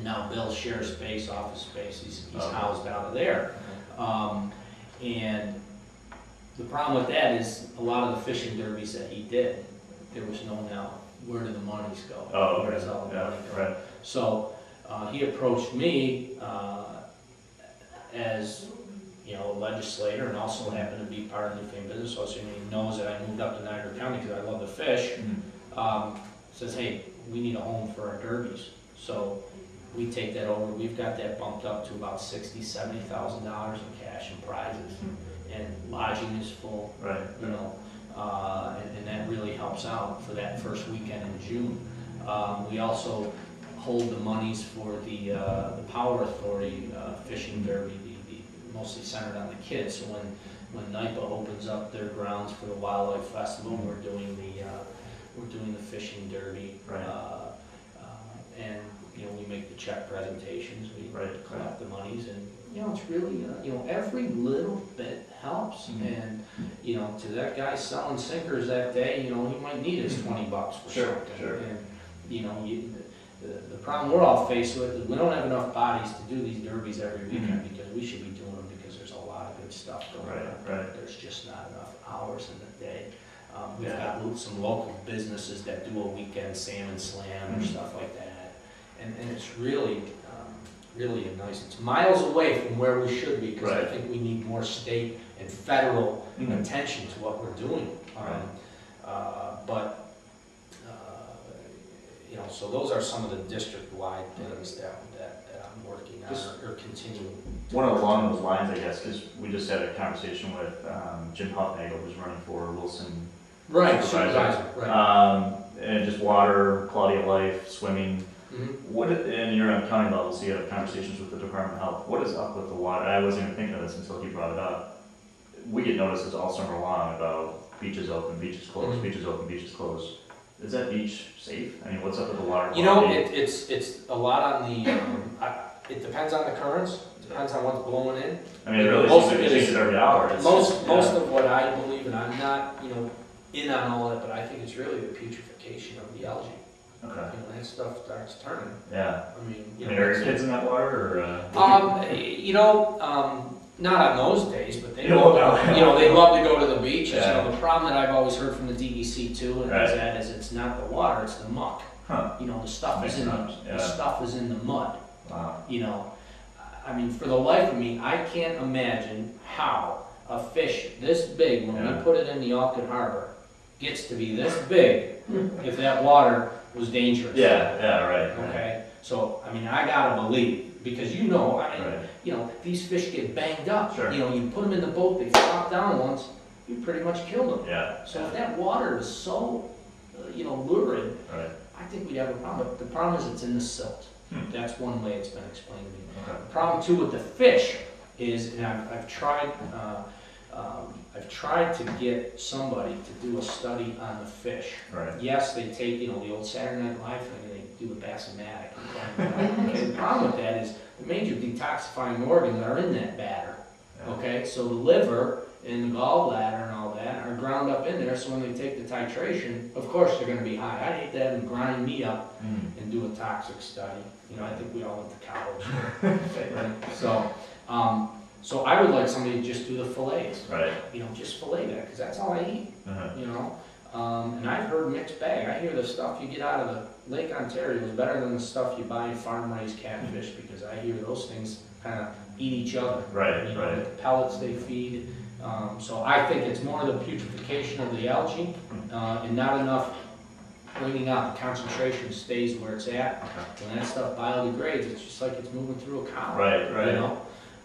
and now Bill shares space, office space, he's housed out of there. And the problem with that is a lot of the fishing derbies that he did, there was no now, where do the monies go? Oh, Where does all the money go? right. So he approached me as a legislator, and also happened to be part of the Newfane Business Association. He knows that I moved up to Niagara County because I love the fish. Says, hey, we need a home for our derbies. So we take that over. We've got that bumped up to about $60,000, $70,000 in cash and prizes, and lodging is full. Right. And that really helps out for that first weekend in June. We also hold the monies for the Power Authority fishing derby, mostly centered on the kids. So when NIPA opens up their grounds for the Wildlife Festival, we're doing the fishing derby. Right. And we make the check presentations, we collect the monies, and it's really every little bit helps. And to that guy selling sinkers that day, he might need his $20 for something. Sure. And the problem we're all faced with is we don't have enough bodies to do these derbies every weekend, because we should be doing them because there's a lot of good stuff going on. Right. There's just not enough hours in the day. We've got some local businesses that do a weekend salmon slam or stuff like that. And it's really a nice, it's miles away from where we should be, because I think we need more state and federal attention to what we're doing. So those are some of the district-wide things that I'm working on or continuing. One along those lines, I guess, because we just had a conversation with Jim Huffnagel, who's running for Wilson. Supervisor. Right. And just water, quality of life, swimming. And you're on county level, so you have conversations with the Department of Health. What is up with the water? I wasn't even thinking of this until you brought it up. We get notices all summer long about beaches open, beaches closed, beaches open, beaches closed. Is that beach safe? I mean, what's up with the water quality? It's a lot on the, it depends on the currents, it depends on what's blowing in. I mean, it really seems like it changes every hour. Most of what I believe, and I'm not, in on all that, but I think it's really the putrefaction of the algae. Okay. That stuff starts turning. Yeah. I mean, are your kids in that water, or? Not on those days, but they love to go to the beaches. The problem that I've always heard from the DEC too, is it's not the water, it's the muck. The stuff is in the stuff is in the mud. Wow. I mean, for the life of me, I can't imagine how a fish this big, when we put it in the Alkin Harbor, gets to be this big if that water was dangerous. Right. Okay, so I mean, I gotta believe, because these fish get banged up. Sure. You put them in the boat, they flop down once, you pretty much killed them. Yeah. So if that water is so, lurid, I think we'd have a problem. But the problem is it's in the silt. That's one way it's been explained to me. Okay. The problem too with the fish is, and I've tried to get somebody to do a study on the fish. Right. Yes, they take, the old Saturday Night Live thing, and they do a Bassomatic. Okay, the problem with that is the major detoxifying organs are in that batter. Okay, so the liver and the gallbladder and all that are ground up in there, so when they take the titration, of course they're going to be high. I'd hate to have them grind me up and do a toxic study. I think we all went to college. Right? So I would like somebody to just do the fillets. Right. Just fillet that, because that's all I eat. And I've heard mixed bag. I hear the stuff you get out of the Lake Ontario is better than the stuff you buy in farm-raised catfish, because I hear those things kind of eat each other. Right. With the pellets they feed. So I think it's more the putrefaction of the algae and not enough bringing out. The concentration stays where it's at. When that stuff biodegrades, it's just like it's moving through a cow. Right.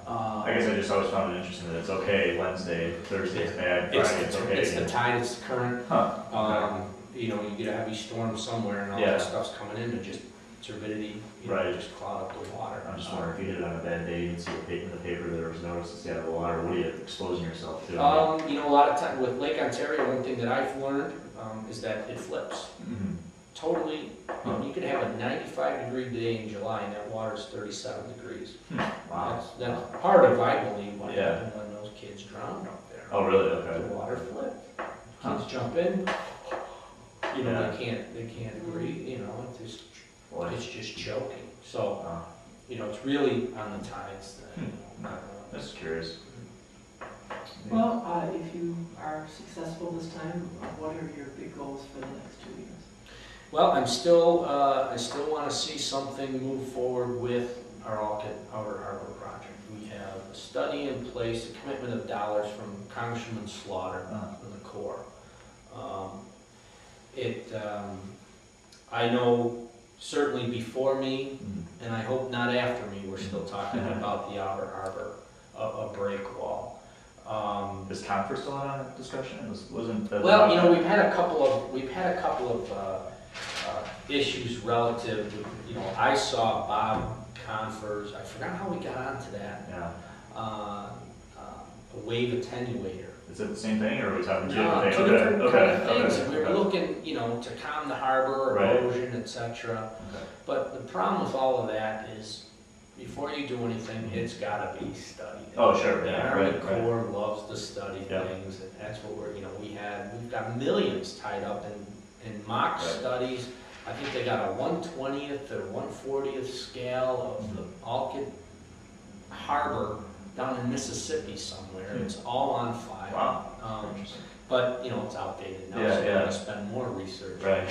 I guess I just always found it interesting that it's okay Wednesday, Thursday it's bad, Friday it's okay. It's the tide, it's the current. You get a heavy storm somewhere and all that stuff's coming in, and just turbidity, just cloud up the water. I'm just wondering if you hit it on a bad day, you can see in the paper there was notice to stay out of the water. What are you exposing yourself to? A lot of time with Lake Ontario, one thing that I've learned is that it flips. Totally, you could have a 95-degree day in July and that water is 37 degrees. Wow. That's part of, I believe, what happened when those kids drowned up there. Oh, really? Okay. The water flipped. Kids jump in, they can't agree, it just Boy. it's just choking. So, Oh, you know, it's really on the tides. just curious. Well, if you are successful this time, what are your big goals for the next 2 years? Well, I still want to see something move forward with our Outer Harbor project. We have a study in place, a commitment of dollars from Congressman Slaughter from the Corps. I know certainly before me, and I hope not after me, we're still talking about the Outer Harbor, a break wall. Is Confer still on that discussion? Wasn't that? Well, you know, we've had a couple of issues relative to, you know, I saw Bob Confer's, I forgot how we got onto that, Yeah. a wave attenuator. Is it the same thing, or are we talking two No, different two things? different kind of things. Okay. We were looking, you know, to calm the harbor, Right. erosion, etc. Okay. But the problem with all of that is, before you do anything, it's gotta be studied. Oh, sure, The yeah, Army right. Corps loves to study Yeah. things, and that's what we're, you know, we've got millions tied up in mock Right. studies. I think they got a 1/20th or 1/40th scale of the Alkid Harbor down in Mississippi somewhere. It's all on file. Wow. But, you know, it's outdated now, Yeah, so we're yeah. gonna spend more research. Right.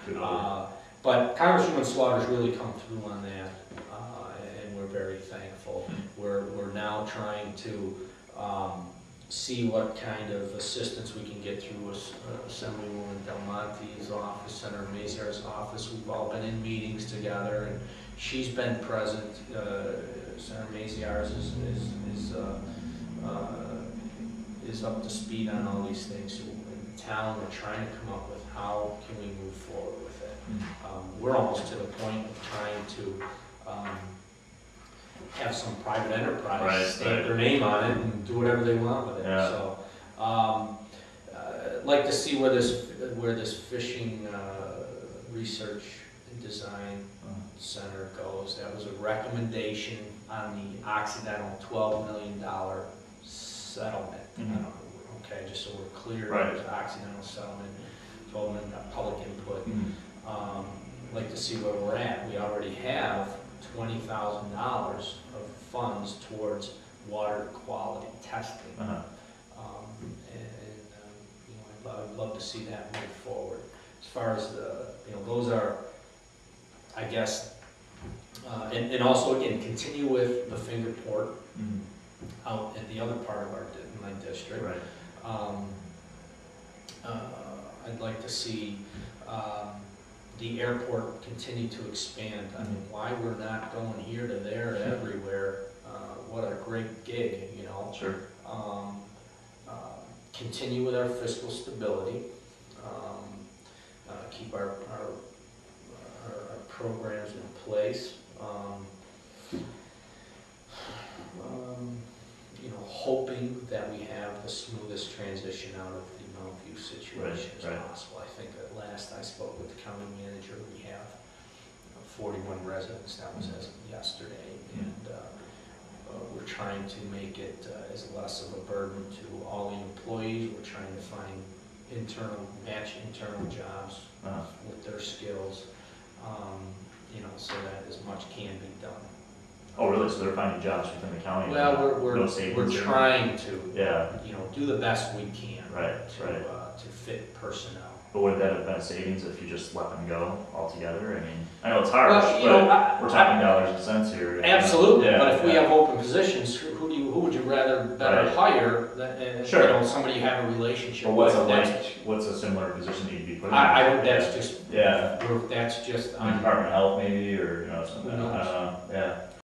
Good order. But Congresswoman Slaughter's really come through on that, and we're very thankful. We're now trying to see what kind of assistance we can get through Assemblywoman Del Monte's office, Senator Mazar's office. We've all been in meetings together, and she's been present. Senator Mazar's is up to speed on all these things. So in the town, we're trying to come up with how can we move forward with it. We're almost to the point of trying to have some private enterprise Right, stamp their name on it and do whatever they want with it. Yeah. So, I'd like to see where this fishing research and design center goes. That was a recommendation on the Occidental $12 million settlement. Okay, just so we're clear, Right. it was an Occidental settlement, 12 million public input. I'd like to see where we're at. We already have $20,000 of funds towards water quality testing. Uh-huh. You know, I'd love to see that move forward. As far as those are, I guess, and also again, continue with the finger port out in the other part of my district. Right. I'd like to see the airport continue to expand. I mean, why we're not going here to there to everywhere, what a great gig, you know. Sure. Continue with our fiscal stability, keep our programs in place. You know, hoping that we have the smoothest transition out of the Mount View situation as Right. possible. I think at last I spoke with the county manager, we have 41 residents, that was as of yesterday, and we're trying to make it as less of a burden to all the employees. We're trying to find match internal jobs with their skills, you know, so that as much can be done. Oh, really? So they're finding jobs within the county? Well, No we're savings there? trying to, Yeah. you know, do the best we can Right, to fit personnel. But would that have been a savings if you just let them go altogether? I mean, I know it's harsh, Well, you know, but we're talking dollars and cents here. Absolutely, Yeah, but if we yeah. have open positions, who would you rather better Right. hire than, Sure. you know, somebody you have a relationship Well, with? what's a similar position you'd be putting? I in? don't, that's just, Yeah. that's just, Department of Health maybe, or, you know, something, Who knows? I don't know, yeah.